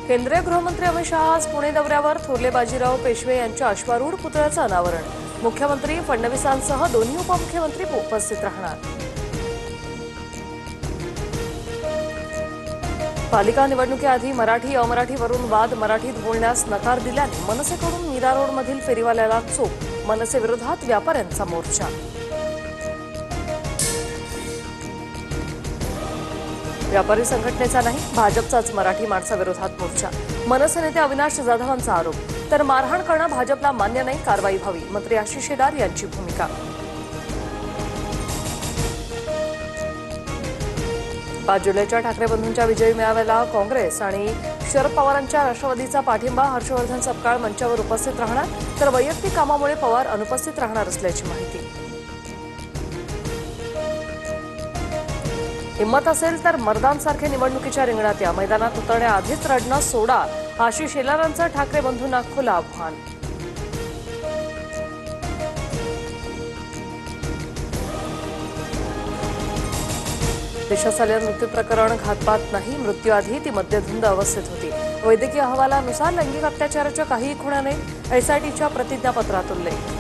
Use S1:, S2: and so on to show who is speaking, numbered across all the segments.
S1: केंद्रीय गृहमंत्री अमित शहा आज पुणे दौऱ्यावर. थोरले बाजीराव पेशवे यांच्या अश्वारूढ पुतळ्याचं अनावरण. मुख्यमंत्री फडणवीसांसह दोन्ही उपमुख्यमंत्री उपस्थित राहणार. पालिका निवडणुकीआधी मराठी अमराठीवरून वाद. मराठीत बोलण्यास नकार दिल्याने मनसेकडून मीरा रोडमधील फेरीवाल्याला चोप. मनसेविरोधात व्यापाऱ्यांचा मोर्चा. व्यापारी संघटनेचा नाही, भाजपचाच मराठी माणसाविरोधात मोर्चा. मनसे नेते अविनाश जाधवांचा आरोप. तर मारहाण करणं भाजपला मान्य नाही, कारवाई व्हावी. मंत्री आशिष शेलार यांची भूमिका. 5 जुलैच्या ठाकरे बंधूंच्या विजयी मेळाव्याला काँग्रेस आणि शरद पवारांच्या राष्ट्रवादीचा पाठिंबा. हर्षवर्धन सपकाळ मंचावर उपस्थित राहणार, तर वैयक्तिक कामामुळे पवार अनुपस्थित राहणार असल्याची माहिती. हिंमत असेल तर मर्दांसारखे निवडणुकीच्या रिंगणात या. मैदानात उतरण्याआधीच रडणं सोडा. आशिष शेलारांचं ठाकरे बंधूंना खुलं आव्हान. दिशा सालियन मृत्यू प्रकरण घातपात नाही. मृत्यूआधी ती मद्यधुंद अवस्थेत होती. वैद्यकीय अहवालानुसार लैंगिक अत्याचाराच्या काहीही खुणा नाही, एसआयटीच्या प्रतिज्ञापत्रात उल्लेख.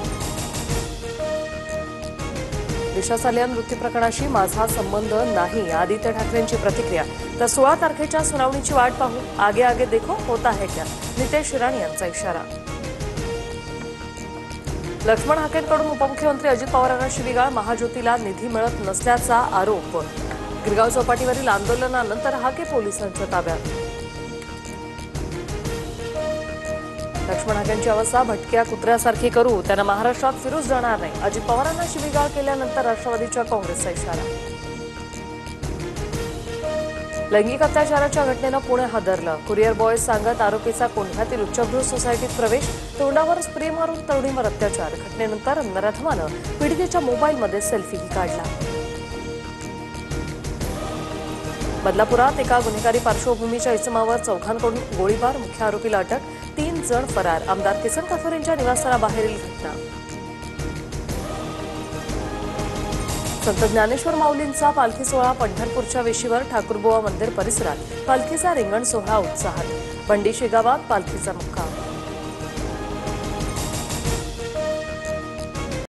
S1: दिशा सालियन मृत्यू प्रकरणाशी माझा संबंध नाही, आदित्य ठाकरेंची प्रतिक्रिया. तर 16 तारखेच्या सुनावणीची वाट पाहू. आगे आगे देखो होता है क्या, नितेश राणे यांचा इशारा. लक्ष्मण हाकेंकडून उपमुख्यमंत्री अजित पवारांना शिवीगाळ. महाज्योतीला निधी मिळत नसल्याचा आरोप. गिरगाव चौपाटीवरील आंदोलनानंतर हाके पोलिसांच्या ताब्यात. लक्ष्मण हाकेंची अवस्था भटक्या कुत्र्यासारखी करू, त्यांना महाराष्ट्रात फिरूच जाणार नाही. अजित पवारांना शिवीगाळ केल्यानंतर राष्ट्रवादीच्या काँग्रेसचा इशारा. लैंगिक अत्याचाराच्या घटनेनं पुणे हादरलं. कुरिअर बॉय सांगत आरोपीचा कोंढव्यातील उच्चभ्रू सोसायटीत प्रवेश. तोंडावर स्प्रे मारून तरुणीवर अत्याचार. घटनेनंतर नराधमानं पीडितेच्या मोबाईलमध्ये सेल्फीही काढला. बदलापुरात एका गुन्हेगारी पार्श्वभूमीच्या इसमावर चौघांकडून गोळीबार. मुख्य आरोपीला अटक. 3 जण फरार. आमदार किसन कथोरेंच्या निवासस्थानाबाहेरील घटना. संत ज्ञानेश्वर माऊलींचा पालखी सोहळा पंढरपूरच्या वेशीवर. ठाकूरबुवा मंदिर परिसरात पालखीचा रिंगण सोहळा उत्साहात. बंडी शेगावात पालखीचा मुक्काम.